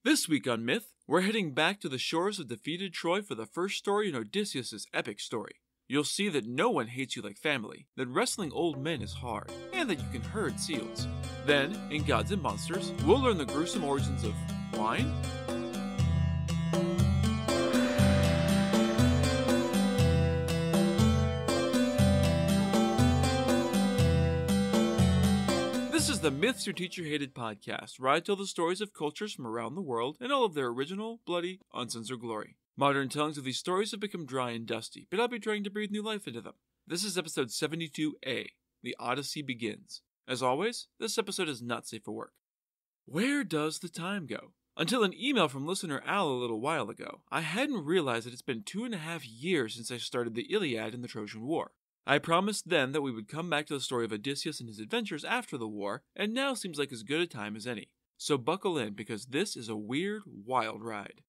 This week on Myth, we're heading back to the shores of defeated Troy for the first story in Odysseus' epic story. You'll see that no one hates you like family, that wrestling old men is hard, and that you can herd seals. Then, in Gods and Monsters, we'll learn the gruesome origins of wine? This is the Myths Your Teacher Hated podcast, where I tell the stories of cultures from around the world in all of their original, bloody, uncensored glory. Modern tellings of these stories have become dry and dusty, but I'll be trying to breathe new life into them. This is episode 72A, The Odyssey Begins. As always, this episode is not safe for work. Where does the time go? Until an email from listener Al a little while ago, I hadn't realized that it's been 2.5 years since I started the Iliad and the Trojan War. I promised then that we would come back to the story of Odysseus and his adventures after the war, and now seems like as good a time as any. So buckle in, because this is a weird, wild ride.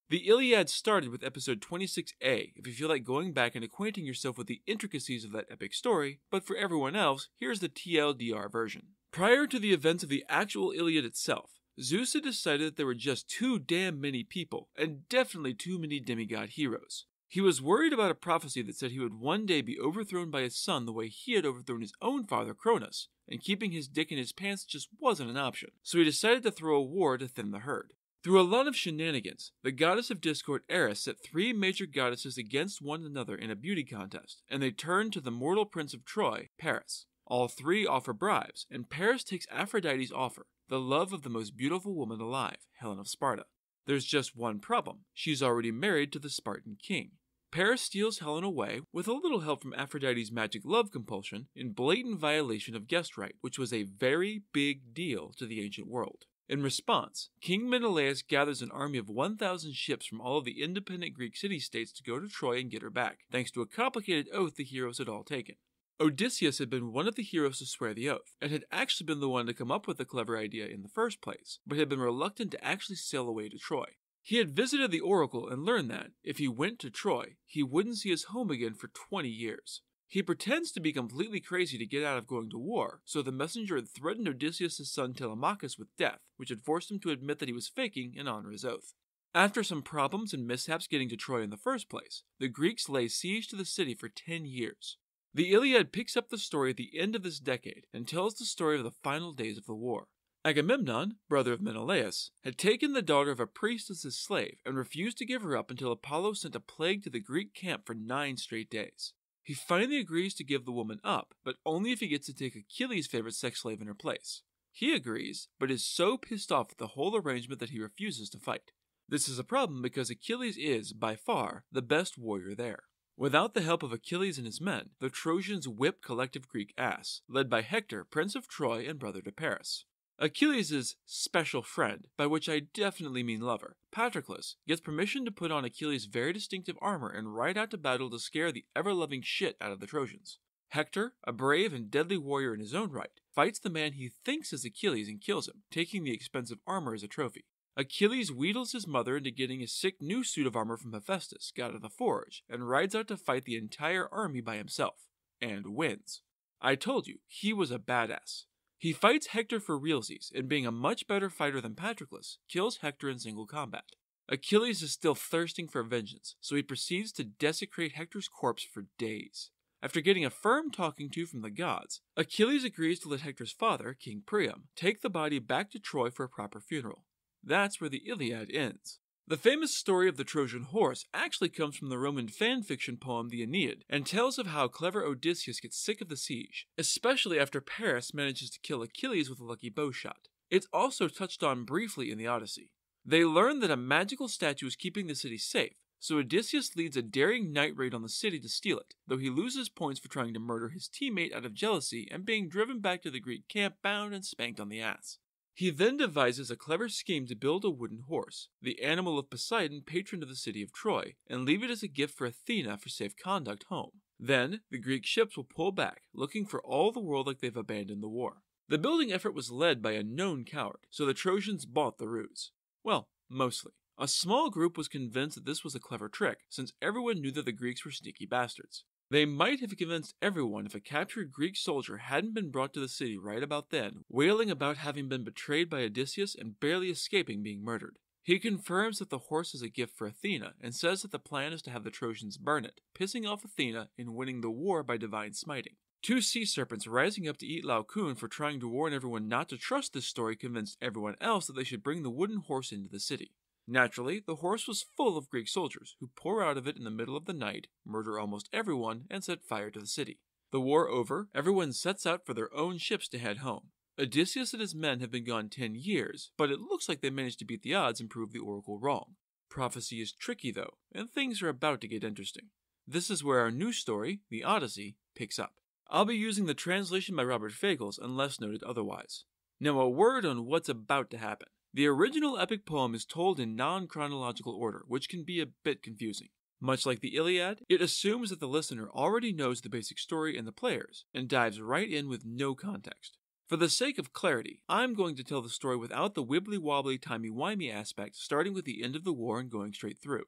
The Iliad started with episode 26A, if you feel like going back and acquainting yourself with the intricacies of that epic story, but for everyone else, here's the TLDR version. Prior to the events of the actual Iliad itself, Zeus had decided that there were just too damn many people, and definitely too many demigod heroes. He was worried about a prophecy that said he would one day be overthrown by his son the way he had overthrown his own father Cronus, and keeping his dick in his pants just wasn't an option, so he decided to throw a war to thin the herd. Through a lot of shenanigans, the goddess of discord Eris set 3 major goddesses against one another in a beauty contest, and they turned to the mortal prince of Troy, Paris. All 3 offer bribes, and Paris takes Aphrodite's offer, the love of the most beautiful woman alive, Helen of Sparta. There's just one problem. She's already married to the Spartan king. Paris steals Helen away, with a little help from Aphrodite's magic love compulsion, in blatant violation of guest right, which was a very big deal to the ancient world. In response, King Menelaus gathers an army of 1,000 ships from all of the independent Greek city-states to go to Troy and get her back, thanks to a complicated oath the heroes had all taken. Odysseus had been one of the heroes to swear the oath, and had actually been the one to come up with the clever idea in the first place, but had been reluctant to actually sail away to Troy. He had visited the oracle and learned that, if he went to Troy, he wouldn't see his home again for 20 years. He pretends to be completely crazy to get out of going to war, so the messenger had threatened Odysseus' son Telemachus with death, which had forced him to admit that he was faking and honor his oath. After some problems and mishaps getting to Troy in the first place, the Greeks lay siege to the city for 10 years. The Iliad picks up the story at the end of this decade and tells the story of the final days of the war. Agamemnon, brother of Menelaus, had taken the daughter of a priest as his slave and refused to give her up until Apollo sent a plague to the Greek camp for 9 straight days. He finally agrees to give the woman up, but only if he gets to take Achilles' favorite sex slave in her place. He agrees, but is so pissed off with the whole arrangement that he refuses to fight. This is a problem because Achilles is, by far, the best warrior there. Without the help of Achilles and his men, the Trojans whip collective Greek ass, led by Hector, prince of Troy and brother to Paris. Achilles' special friend, by which I definitely mean lover, Patroclus, gets permission to put on Achilles' very distinctive armor and ride out to battle to scare the ever-loving shit out of the Trojans. Hector, a brave and deadly warrior in his own right, fights the man he thinks is Achilles and kills him, taking the expensive armor as a trophy. Achilles wheedles his mother into getting a sick new suit of armor from Hephaestus, god of the forge, and rides out to fight the entire army by himself. And wins. I told you, he was a badass. He fights Hector for realsies, and being a much better fighter than Patroclus, kills Hector in single combat. Achilles is still thirsting for vengeance, so he proceeds to desecrate Hector's corpse for days. After getting a firm talking to from the gods, Achilles agrees to let Hector's father, King Priam, take the body back to Troy for a proper funeral. That's where the Iliad ends. The famous story of the Trojan horse actually comes from the Roman fan-fiction poem The Aeneid, and tells of how clever Odysseus gets sick of the siege, especially after Paris manages to kill Achilles with a lucky bow shot. It's also touched on briefly in the Odyssey. They learn that a magical statue is keeping the city safe, so Odysseus leads a daring night raid on the city to steal it, though he loses points for trying to murder his teammate out of jealousy and being driven back to the Greek camp bound and spanked on the ass. He then devises a clever scheme to build a wooden horse, the animal of Poseidon, patron of the city of Troy, and leave it as a gift for Athena for safe conduct home. Then, the Greek ships will pull back, looking for all the world like they've abandoned the war. The building effort was led by a known coward, so the Trojans bought the ruse. Well, mostly. A small group was convinced that this was a clever trick, since everyone knew that the Greeks were sneaky bastards. They might have convinced everyone if a captured Greek soldier hadn't been brought to the city right about then, wailing about having been betrayed by Odysseus and barely escaping being murdered. He confirms that the horse is a gift for Athena and says that the plan is to have the Trojans burn it, pissing off Athena and winning the war by divine smiting. Two sea serpents rising up to eat Laocoon for trying to warn everyone not to trust this story convinced everyone else that they should bring the wooden horse into the city. Naturally, the horse was full of Greek soldiers, who pour out of it in the middle of the night, murder almost everyone, and set fire to the city. The war over, everyone sets out for their own ships to head home. Odysseus and his men have been gone 10 years, but it looks like they managed to beat the odds and prove the oracle wrong. Prophecy is tricky though, and things are about to get interesting. This is where our new story, the Odyssey, picks up. I'll be using the translation by Robert Fagles unless noted otherwise. Now a word on what's about to happen. The original epic poem is told in non-chronological order, which can be a bit confusing. Much like the Iliad, it assumes that the listener already knows the basic story and the players, and dives right in with no context. For the sake of clarity, I'm going to tell the story without the wibbly-wobbly, timey-wimey aspect, starting with the end of the war and going straight through.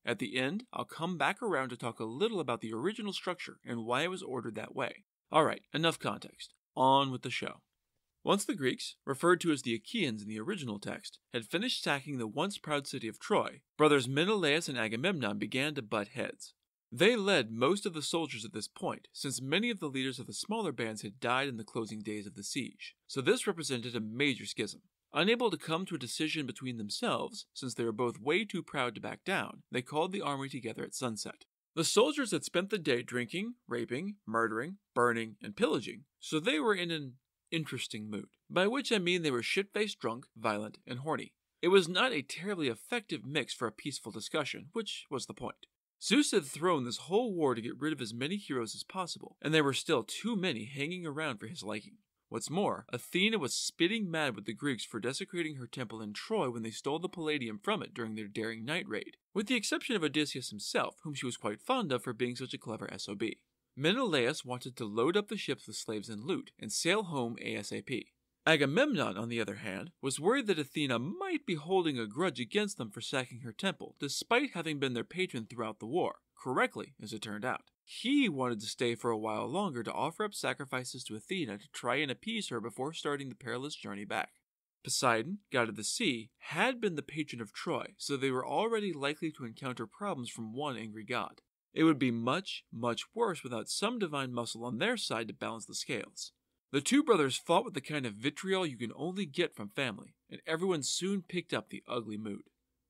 At the end, I'll come back around to talk a little about the original structure and why it was ordered that way. Alright, enough context. On with the show. Once the Greeks, referred to as the Achaeans in the original text, had finished sacking the once proud city of Troy, brothers Menelaus and Agamemnon began to butt heads. They led most of the soldiers at this point, since many of the leaders of the smaller bands had died in the closing days of the siege, so this represented a major schism. Unable to come to a decision between themselves, since they were both way too proud to back down, they called the army together at sunset. The soldiers had spent the day drinking, raping, murdering, burning, and pillaging, so they were in an interesting mood, by which I mean they were shit-faced drunk, violent, and horny. It was not a terribly effective mix for a peaceful discussion, which was the point. Zeus had thrown this whole war to get rid of as many heroes as possible, and there were still too many hanging around for his liking. What's more, Athena was spitting mad with the Greeks for desecrating her temple in Troy when they stole the palladium from it during their daring night raid, with the exception of Odysseus himself, whom she was quite fond of for being such a clever SOB. Menelaus wanted to load up the ships with slaves and loot, and sail home ASAP. Agamemnon, on the other hand, was worried that Athena might be holding a grudge against them for sacking her temple, despite having been their patron throughout the war, correctly as it turned out. He wanted to stay for a while longer to offer up sacrifices to Athena to try and appease her before starting the perilous journey back. Poseidon, god of the sea, had been the patron of Troy, so they were already likely to encounter problems from one angry god. It would be much, much worse without some divine muscle on their side to balance the scales. The two brothers fought with the kind of vitriol you can only get from family, and everyone soon picked up the ugly mood.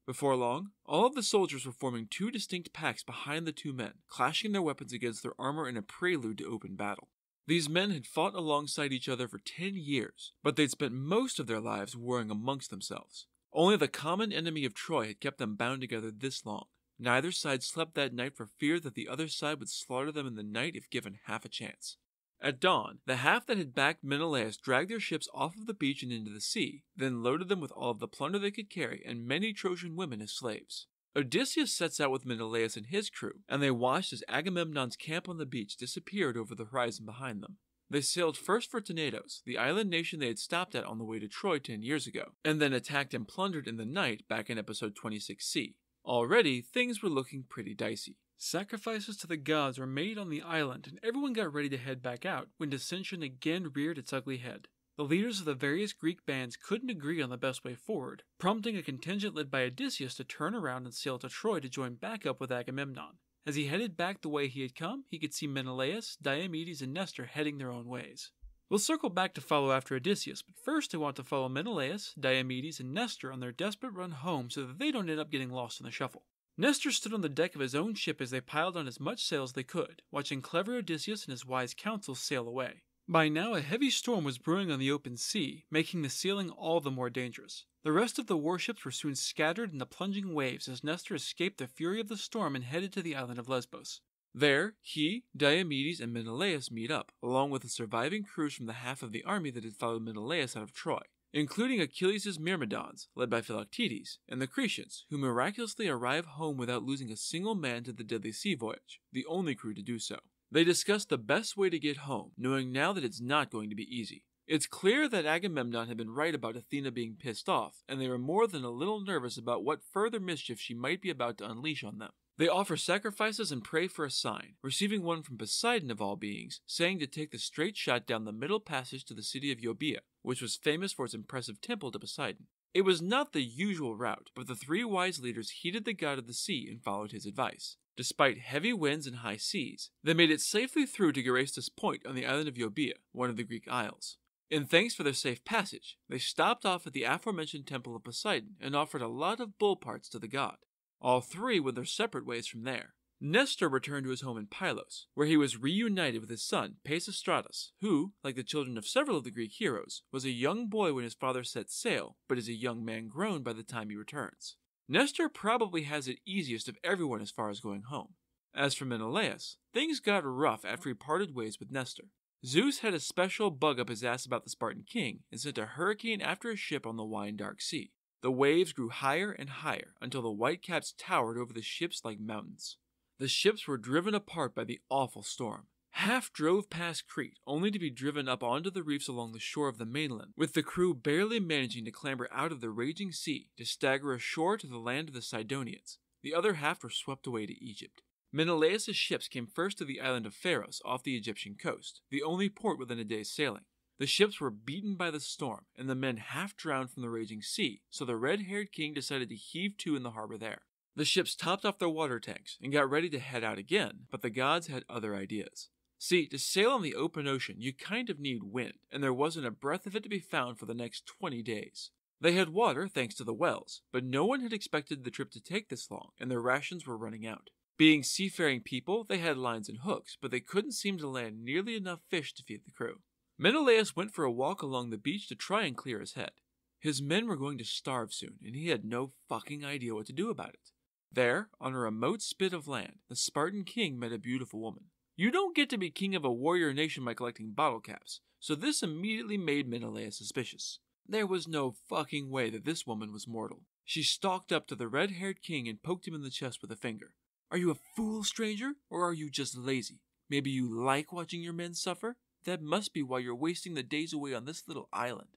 Before long, all of the soldiers were forming two distinct packs behind the two men, clashing their weapons against their armor in a prelude to open battle. These men had fought alongside each other for 10 years, but they'd spent most of their lives warring amongst themselves. Only the common enemy of Troy had kept them bound together this long. Neither side slept that night for fear that the other side would slaughter them in the night if given half a chance. At dawn, the half that had backed Menelaus dragged their ships off of the beach and into the sea, then loaded them with all of the plunder they could carry and many Trojan women as slaves. Odysseus sets out with Menelaus and his crew, and they watched as Agamemnon's camp on the beach disappeared over the horizon behind them. They sailed first for Tenedos, the island nation they had stopped at on the way to Troy 10 years ago, and then attacked and plundered in the night back in episode 26C. Already, things were looking pretty dicey. Sacrifices to the gods were made on the island, and everyone got ready to head back out when dissension again reared its ugly head. The leaders of the various Greek bands couldn't agree on the best way forward, prompting a contingent led by Odysseus to turn around and sail to Troy to join back up with Agamemnon. As he headed back the way he had come, he could see Menelaus, Diomedes, and Nestor heading their own ways. We'll circle back to follow after Odysseus, but first I want to follow Menelaus, Diomedes, and Nestor on their desperate run home so that they don't end up getting lost in the shuffle. Nestor stood on the deck of his own ship as they piled on as much sail as they could, watching clever Odysseus and his wise counsel sail away. By now, a heavy storm was brewing on the open sea, making the sailing all the more dangerous. The rest of the warships were soon scattered in the plunging waves as Nestor escaped the fury of the storm and headed to the island of Lesbos. There, he, Diomedes, and Menelaus meet up, along with the surviving crews from the half of the army that had followed Menelaus out of Troy, including Achilles' Myrmidons, led by Philoctetes, and the Cretians, who miraculously arrive home without losing a single man to the deadly sea voyage, the only crew to do so. They discuss the best way to get home, knowing now that it's not going to be easy. It's clear that Agamemnon had been right about Athena being pissed off, and they were more than a little nervous about what further mischief she might be about to unleash on them. They offer sacrifices and pray for a sign, receiving one from Poseidon of all beings, saying to take the straight shot down the middle passage to the city of Euboea, which was famous for its impressive temple to Poseidon. It was not the usual route, but the three wise leaders heeded the god of the sea and followed his advice. Despite heavy winds and high seas, they made it safely through to Geraestus Point on the island of Euboea, one of the Greek isles. In thanks for their safe passage, they stopped off at the aforementioned temple of Poseidon and offered a lot of bull parts to the god. All three went their separate ways from there. Nestor returned to his home in Pylos, where he was reunited with his son, Peisistratus, who, like the children of several of the Greek heroes, was a young boy when his father set sail, but is a young man grown by the time he returns. Nestor probably has it easiest of everyone as far as going home. As for Menelaus, things got rough after he parted ways with Nestor. Zeus had a special bug up his ass about the Spartan king and sent a hurricane after a ship on the wide dark sea. The waves grew higher and higher until the whitecaps towered over the ships like mountains. The ships were driven apart by the awful storm. Half drove past Crete, only to be driven up onto the reefs along the shore of the mainland, with the crew barely managing to clamber out of the raging sea to stagger ashore to the land of the Sidonians. The other half were swept away to Egypt. Menelaus' ships came first to the island of Pharos off the Egyptian coast, the only port within a day's sailing. The ships were beaten by the storm, and the men half drowned from the raging sea, so the red-haired king decided to heave to in the harbor there. The ships topped off their water tanks and got ready to head out again, but the gods had other ideas. See, to sail on the open ocean, you kind of need wind, and there wasn't a breath of it to be found for the next 20 days. They had water thanks to the wells, but no one had expected the trip to take this long, and their rations were running out. Being seafaring people, they had lines and hooks, but they couldn't seem to land nearly enough fish to feed the crew. Menelaus went for a walk along the beach to try and clear his head. His men were going to starve soon, and he had no fucking idea what to do about it. There, on a remote spit of land, the Spartan king met a beautiful woman. You don't get to be king of a warrior nation by collecting bottle caps, so this immediately made Menelaus suspicious. There was no fucking way that this woman was mortal. She stalked up to the red-haired king and poked him in the chest with a finger. Are you a fool, stranger, or are you just lazy? Maybe you like watching your men suffer? That must be why you're wasting the days away on this little island.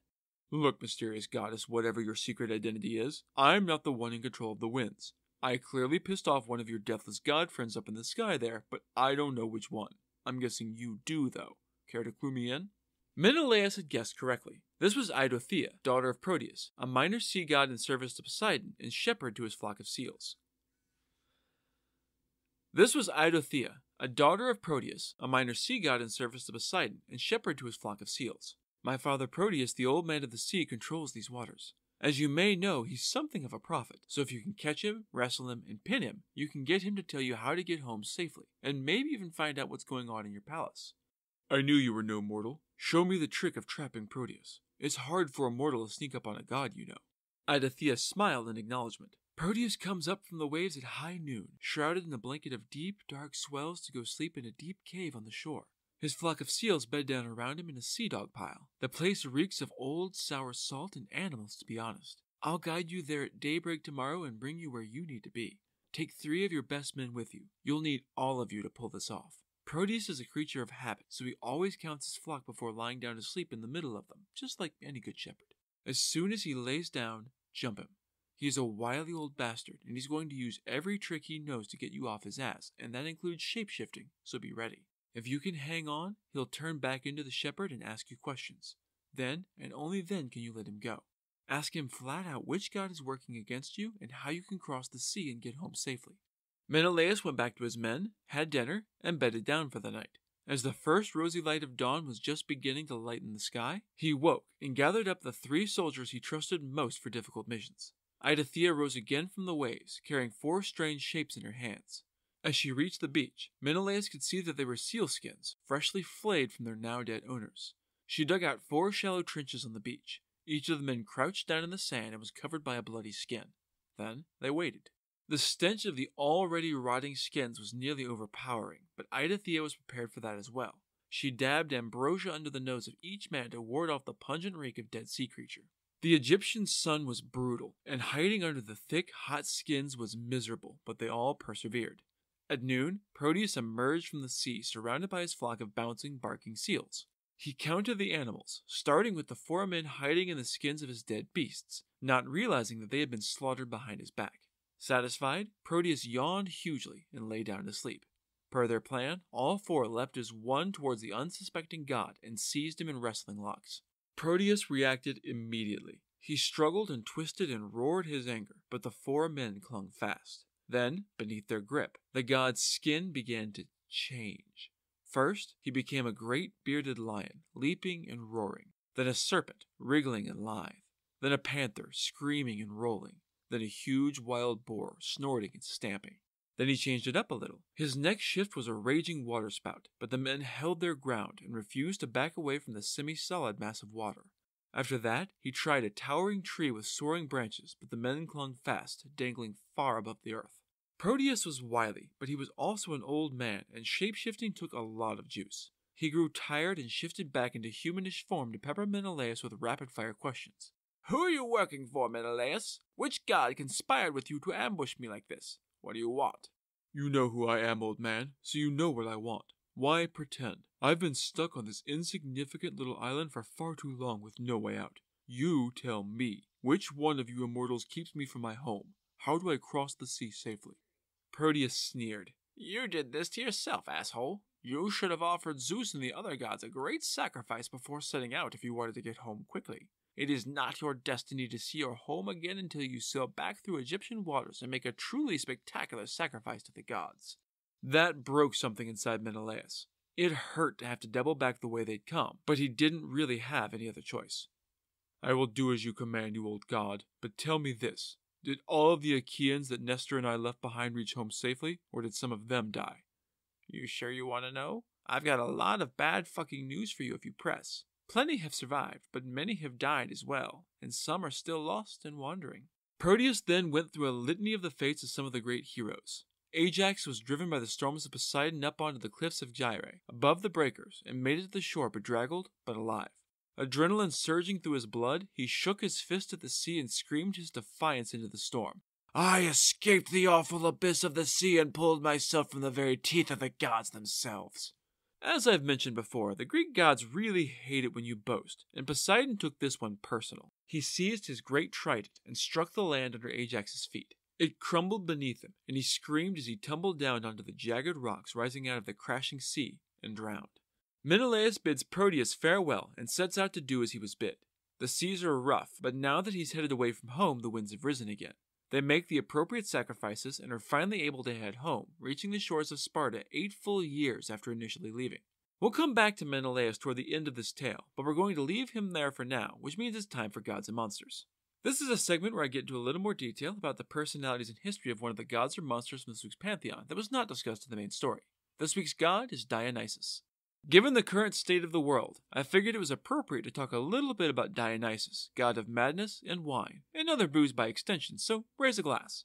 Look, mysterious goddess, whatever your secret identity is, I'm not the one in control of the winds. I clearly pissed off one of your deathless god friends up in the sky there, but I don't know which one. I'm guessing you do, though. Care to clue me in? Menelaus had guessed correctly. This was Eidothea, daughter of Proteus, a minor sea god in service to Poseidon and shepherd to his flock of seals. This was Eidothea, a daughter of Proteus, a minor sea god in service to Poseidon and shepherd to his flock of seals. My father Proteus, the old man of the sea, controls these waters. As you may know, he's something of a prophet, so if you can catch him, wrestle him, and pin him, you can get him to tell you how to get home safely, and maybe even find out what's going on in your palace. I knew you were no mortal. Show me the trick of trapping Proteus. It's hard for a mortal to sneak up on a god, you know. Eidothea smiled in acknowledgement. Proteus comes up from the waves at high noon, shrouded in a blanket of deep, dark swells to go sleep in a deep cave on the shore. His flock of seals bed down around him in a sea dog pile. The place reeks of old, sour salt and animals, to be honest. I'll guide you there at daybreak tomorrow and bring you where you need to be. Take 3 of your best men with you. You'll need all of you to pull this off. Proteus is a creature of habit, so he always counts his flock before lying down to sleep in the middle of them, just like any good shepherd. As soon as he lays down, jump him. He is a wily old bastard, and he's going to use every trick he knows to get you off his ass, and that includes shape-shifting, so be ready. If you can hang on, he'll turn back into the shepherd and ask you questions. Then, and only then, can you let him go. Ask him flat out which god is working against you and how you can cross the sea and get home safely. Menelaus went back to his men, had dinner, and bedded down for the night. As the first rosy light of dawn was just beginning to lighten the sky, he woke and gathered up the 3 soldiers he trusted most for difficult missions. Eidothea rose again from the waves, carrying 4 strange shapes in her hands. As she reached the beach, Menelaus could see that they were seal skins, freshly flayed from their now-dead owners. She dug out 4 shallow trenches on the beach. Each of the men crouched down in the sand and was covered by a bloody skin. Then they waited. The stench of the already rotting skins was nearly overpowering, but Eidothea was prepared for that as well. She dabbed ambrosia under the nose of each man to ward off the pungent reek of dead sea creature. The Egyptian sun was brutal, and hiding under the thick, hot skins was miserable, but they all persevered. At noon, Proteus emerged from the sea surrounded by his flock of bouncing, barking seals. He counted the animals, starting with the 4 men hiding in the skins of his dead beasts, not realizing that they had been slaughtered behind his back. Satisfied, Proteus yawned hugely and lay down to sleep. Per their plan, all 4 leapt as one towards the unsuspecting god and seized him in wrestling locks. Proteus reacted immediately. He struggled and twisted and roared his anger, but the four men clung fast. Then, beneath their grip, the god's skin began to change. First, he became a great bearded lion, leaping and roaring. Then a serpent, wriggling and lithe. Then a panther, screaming and rolling. Then a huge wild boar, snorting and stamping. Then he changed it up a little. His next shift was a raging waterspout, but the men held their ground and refused to back away from the semi-solid mass of water. After that, he tried a towering tree with soaring branches, but the men clung fast, dangling far above the earth. Proteus was wily, but he was also an old man, and shape-shifting took a lot of juice. He grew tired and shifted back into humanish form to pepper Menelaus with rapid-fire questions. "Who are you working for, Menelaus? Which god conspired with you to ambush me like this? What do you want?" "You know who I am, old man, so you know what I want. Why pretend? I've been stuck on this insignificant little island for far too long with no way out. You tell me, which one of you immortals keeps me from my home? How do I cross the sea safely?" Proteus sneered. "You did this to yourself, asshole. You should have offered Zeus and the other gods a great sacrifice before setting out if you wanted to get home quickly. It is not your destiny to see your home again until you sail back through Egyptian waters and make a truly spectacular sacrifice to the gods." That broke something inside Menelaus. It hurt to have to double back the way they'd come, but he didn't really have any other choice. "I will do as you command, you old god, but tell me this. Did all of the Achaeans that Nestor and I left behind reach home safely, or did some of them die?" "You sure you want to know? I've got a lot of bad fucking news for you if you press. Plenty have survived, but many have died as well, and some are still lost and wandering." Proteus then went through a litany of the fates of some of the great heroes. Ajax was driven by the storms of Poseidon up onto the cliffs of Gyrae, above the breakers, and made it to the shore bedraggled but alive. Adrenaline surging through his blood, he shook his fist at the sea and screamed his defiance into the storm. "I escaped the awful abyss of the sea and pulled myself from the very teeth of the gods themselves." As I've mentioned before, the Greek gods really hate it when you boast, and Poseidon took this one personal. He seized his great trident and struck the land under Ajax's feet. It crumbled beneath him, and he screamed as he tumbled down onto the jagged rocks rising out of the crashing sea and drowned. Menelaus bids Proteus farewell and sets out to do as he was bid. The seas are rough, but now that he's headed away from home, the winds have risen again. They make the appropriate sacrifices and are finally able to head home, reaching the shores of Sparta 8 full years after initially leaving. We'll come back to Menelaus toward the end of this tale, but we're going to leave him there for now, which means it's time for Gods and Monsters. This is a segment where I get into a little more detail about the personalities and history of one of the gods or monsters from this week's pantheon that was not discussed in the main story. This week's god is Dionysus. Given the current state of the world, I figured it was appropriate to talk a little bit about Dionysus, god of madness and wine, and other booze by extension, so raise a glass.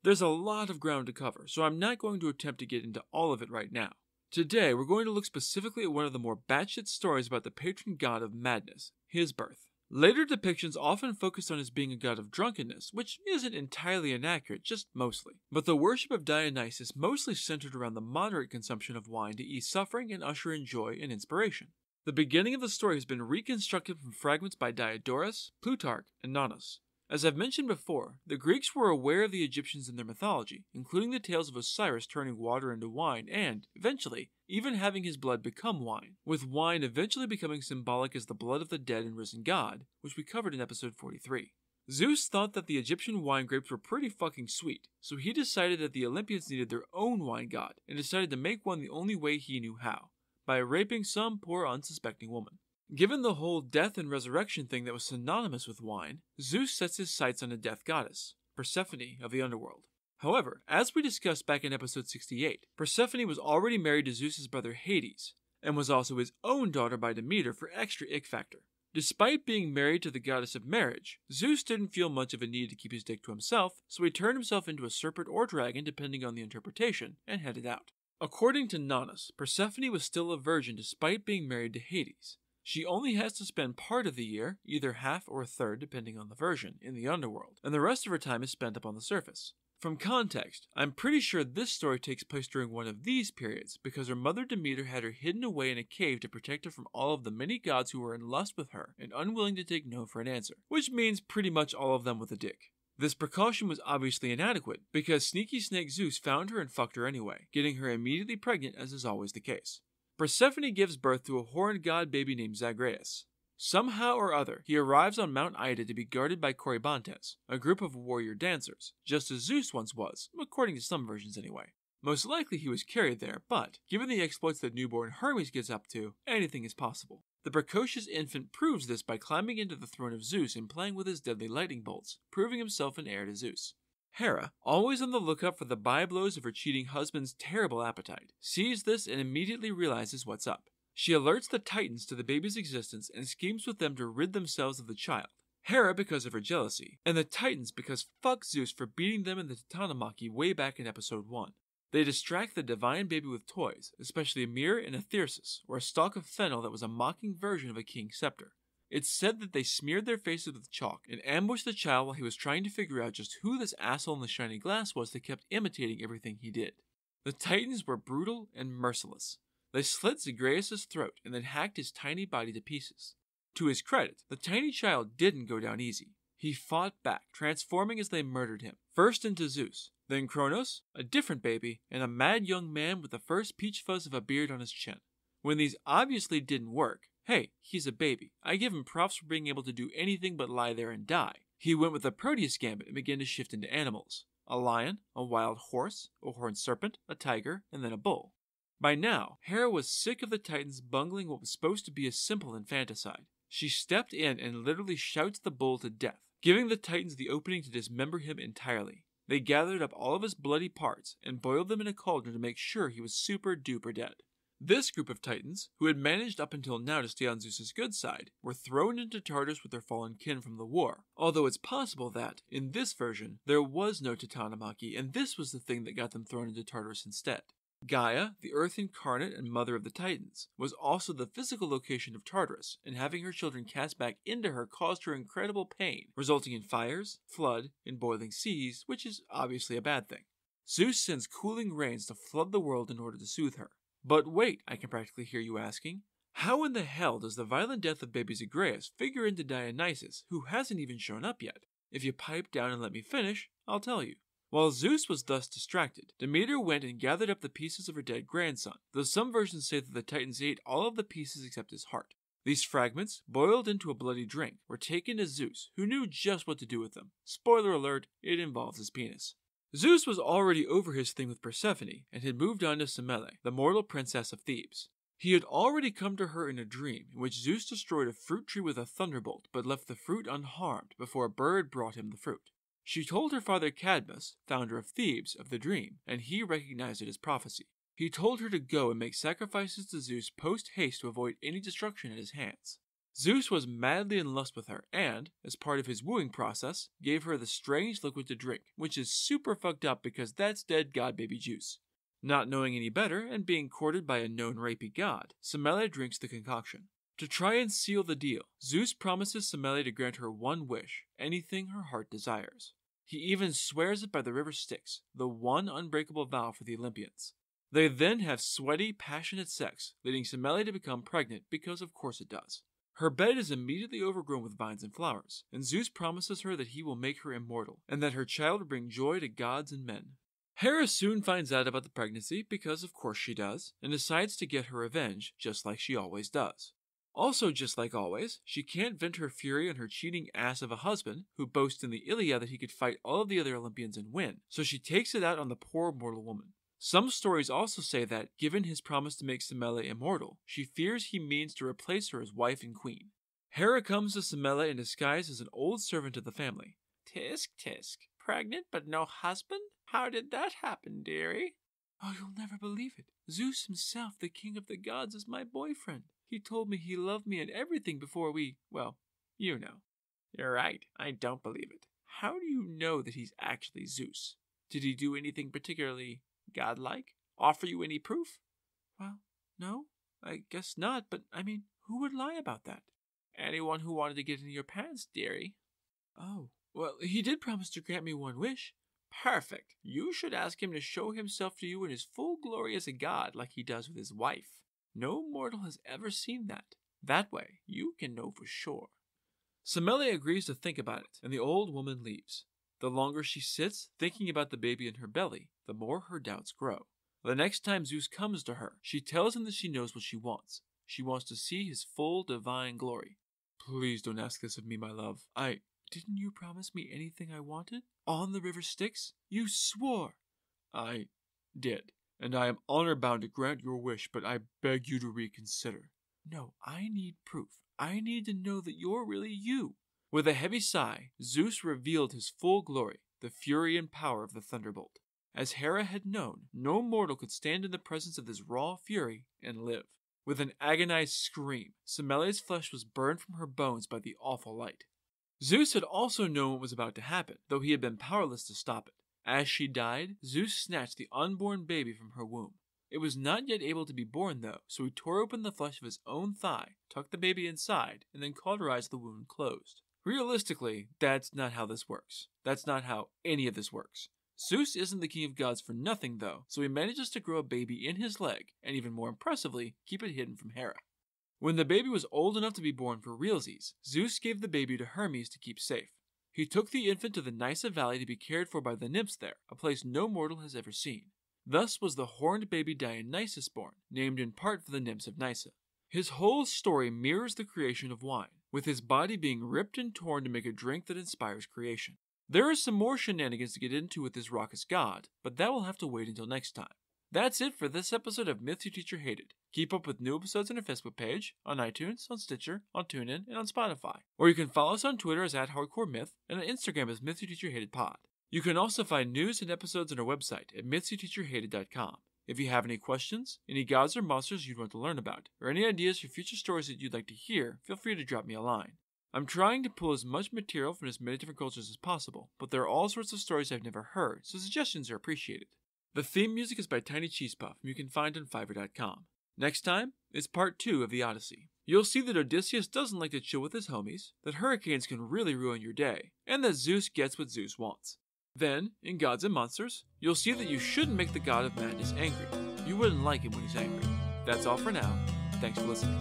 There's a lot of ground to cover, so I'm not going to attempt to get into all of it right now. Today, we're going to look specifically at one of the more batshit stories about the patron god of madness, his birth. Later depictions often focus on his being a god of drunkenness, which isn't entirely inaccurate, just mostly. But the worship of Dionysus mostly centered around the moderate consumption of wine to ease suffering and usher in joy and inspiration. The beginning of the story has been reconstructed from fragments by Diodorus, Plutarch, and Nonnus. As I've mentioned before, the Greeks were aware of the Egyptians in their mythology, including the tales of Osiris turning water into wine and, eventually, even having his blood become wine, with wine eventually becoming symbolic as the blood of the dead and risen god, which we covered in episode 43. Zeus thought that the Egyptian wine grapes were pretty fucking sweet, so he decided that the Olympians needed their own wine god, and decided to make one the only way he knew how, by raping some poor unsuspecting woman. Given the whole death and resurrection thing that was synonymous with wine, Zeus sets his sights on a death goddess, Persephone of the underworld. However, as we discussed back in episode 68, Persephone was already married to Zeus's brother Hades, and was also his own daughter by Demeter for extra ick factor. Despite being married to the goddess of marriage, Zeus didn't feel much of a need to keep his dick to himself, so he turned himself into a serpent or dragon depending on the interpretation, and headed out. According to Nonnus, Persephone was still a virgin despite being married to Hades. She only has to spend part of the year, either half or a third depending on the version, in the underworld, and the rest of her time is spent up on the surface. From context, I'm pretty sure this story takes place during one of these periods, because her mother Demeter had her hidden away in a cave to protect her from all of the many gods who were in lust with her and unwilling to take no for an answer, which means pretty much all of them with a dick. This precaution was obviously inadequate, because Sneaky Snake Zeus found her and fucked her anyway, getting her immediately pregnant as is always the case. Persephone gives birth to a horned god baby named Zagreus. Somehow or other, he arrives on Mount Ida to be guarded by Corybantes, a group of warrior dancers, just as Zeus once was, according to some versions anyway. Most likely he was carried there, but given the exploits that newborn Hermes gets up to, anything is possible. The precocious infant proves this by climbing into the throne of Zeus and playing with his deadly lightning bolts, proving himself an heir to Zeus. Hera, always on the lookout for the byblows of her cheating husband's terrible appetite, sees this and immediately realizes what's up. She alerts the Titans to the baby's existence and schemes with them to rid themselves of the child. Hera because of her jealousy, and the Titans because fuck Zeus for beating them in the Titanomachy way back in episode 1. They distract the divine baby with toys, especially a mirror and a thyrsus, or a stalk of fennel that was a mocking version of a king's scepter. It's said that they smeared their faces with chalk and ambushed the child while he was trying to figure out just who this asshole in the shiny glass was that kept imitating everything he did. The Titans were brutal and merciless. They slit Zagreus' throat and then hacked his tiny body to pieces. To his credit, the tiny child didn't go down easy. He fought back, transforming as they murdered him, first into Zeus, then Kronos, a different baby, and a mad young man with the first peach fuzz of a beard on his chin. When these obviously didn't work, hey, he's a baby. I give him props for being able to do anything but lie there and die. He went with the Proteus gambit and began to shift into animals. A lion, a wild horse, a horned serpent, a tiger, and then a bull. By now, Hera was sick of the Titans bungling what was supposed to be a simple infanticide. She stepped in and literally shouts the bull to death, giving the Titans the opening to dismember him entirely. They gathered up all of his bloody parts and boiled them in a cauldron to make sure he was super duper dead. This group of Titans, who had managed up until now to stay on Zeus's good side, were thrown into Tartarus with their fallen kin from the war, although it's possible that, in this version, there was no Titanomachy and this was the thing that got them thrown into Tartarus instead. Gaia, the Earth incarnate and mother of the Titans, was also the physical location of Tartarus, and having her children cast back into her caused her incredible pain, resulting in fires, flood, and boiling seas, which is obviously a bad thing. Zeus sends cooling rains to flood the world in order to soothe her. But wait, I can practically hear you asking, how in the hell does the violent death of baby Zagreus figure into Dionysus, who hasn't even shown up yet? If you pipe down and let me finish, I'll tell you. While Zeus was thus distracted, Demeter went and gathered up the pieces of her dead grandson, though some versions say that the Titans ate all of the pieces except his heart. These fragments, boiled into a bloody drink, were taken to Zeus, who knew just what to do with them. Spoiler alert, it involves his penis. Zeus was already over his thing with Persephone, and had moved on to Semele, the mortal princess of Thebes. He had already come to her in a dream, in which Zeus destroyed a fruit tree with a thunderbolt, but left the fruit unharmed before a bird brought him the fruit. She told her father Cadmus, founder of Thebes, of the dream, and he recognized it as prophecy. He told her to go and make sacrifices to Zeus post-haste to avoid any destruction at his hands. Zeus was madly in lust with her and, as part of his wooing process, gave her the strange liquid to drink, which is super fucked up because that's dead god baby juice. Not knowing any better and being courted by a known rapey god, Semele drinks the concoction. To try and seal the deal, Zeus promises Semele to grant her one wish, anything her heart desires. He even swears it by the river Styx, the one unbreakable vow for the Olympians. They then have sweaty, passionate sex, leading Semele to become pregnant because of course it does. Her bed is immediately overgrown with vines and flowers, and Zeus promises her that he will make her immortal, and that her child will bring joy to gods and men. Hera soon finds out about the pregnancy, because of course she does, and decides to get her revenge, just like she always does. Also, just like always, she can't vent her fury on her cheating ass of a husband, who boasts in the Iliad that he could fight all of the other Olympians and win, so she takes it out on the poor mortal woman. Some stories also say that, given his promise to make Semele immortal, she fears he means to replace her as wife and queen. Hera comes to Semele in disguise as an old servant of the family. Tisk tisk, pregnant but no husband? How did that happen, dearie? Oh, you'll never believe it. Zeus himself, the king of the gods, is my boyfriend. He told me he loved me and everything before we, well, you know. You're right, I don't believe it. How do you know that he's actually Zeus? Did he do anything particularly godlike? Offer you any proof? Well, no, I guess not, but I mean, who would lie about that? Anyone who wanted to get into your pants, dearie. Oh, well, he did promise to grant me one wish. Perfect. You should ask him to show himself to you in his full glory as a god like he does with his wife. No mortal has ever seen that. That way, you can know for sure. Semele agrees to think about it, and the old woman leaves. The longer she sits, thinking about the baby in her belly, the more her doubts grow. The next time Zeus comes to her, she tells him that she knows what she wants. She wants to see his full divine glory. Please don't ask this of me, my love. Didn't you promise me anything I wanted? On the river Styx? You swore! I did, and I am honor-bound to grant your wish, but I beg you to reconsider. No, I need proof. I need to know that you're really you. With a heavy sigh, Zeus revealed his full glory, the fury and power of the thunderbolt. As Hera had known, no mortal could stand in the presence of this raw fury and live. With an agonized scream, Semele's flesh was burned from her bones by the awful light. Zeus had also known what was about to happen, though he had been powerless to stop it. As she died, Zeus snatched the unborn baby from her womb. It was not yet able to be born, though, so he tore open the flesh of his own thigh, tucked the baby inside, and then cauterized the wound closed. Realistically, that's not how this works. That's not how any of this works. Zeus isn't the king of gods for nothing, though, so he manages to grow a baby in his leg, and even more impressively, keep it hidden from Hera. When the baby was old enough to be born for realsies, Zeus gave the baby to Hermes to keep safe. He took the infant to the Nysa Valley to be cared for by the nymphs there, a place no mortal has ever seen. Thus was the horned baby Dionysus born, named in part for the nymphs of Nysa. His whole story mirrors the creation of wine, with his body being ripped and torn to make a drink that inspires creation. There is some more shenanigans to get into with this raucous god, but that will have to wait until next time. That's it for this episode of Myths Your Teacher Hated. Keep up with new episodes on our Facebook page, on iTunes, on Stitcher, on TuneIn, and on Spotify. Or you can follow us on Twitter as @HardcoreMyth and on Instagram as Myths Your Teacher Hated Pod. You can also find news and episodes on our website at mythsyourteacherhated.com. If you have any questions, any gods or monsters you'd want to learn about, or any ideas for future stories that you'd like to hear, feel free to drop me a line. I'm trying to pull as much material from as many different cultures as possible, but there are all sorts of stories I've never heard, so suggestions are appreciated. The theme music is by Tiny Cheese Puff, and you can find on Fiverr.com. Next time is part 2 of the Odyssey. You'll see that Odysseus doesn't like to chill with his homies, that hurricanes can really ruin your day, and that Zeus gets what Zeus wants. Then, in Gods and Monsters, you'll see that you shouldn't make the god of madness angry. You wouldn't like him when he's angry. That's all for now. Thanks for listening.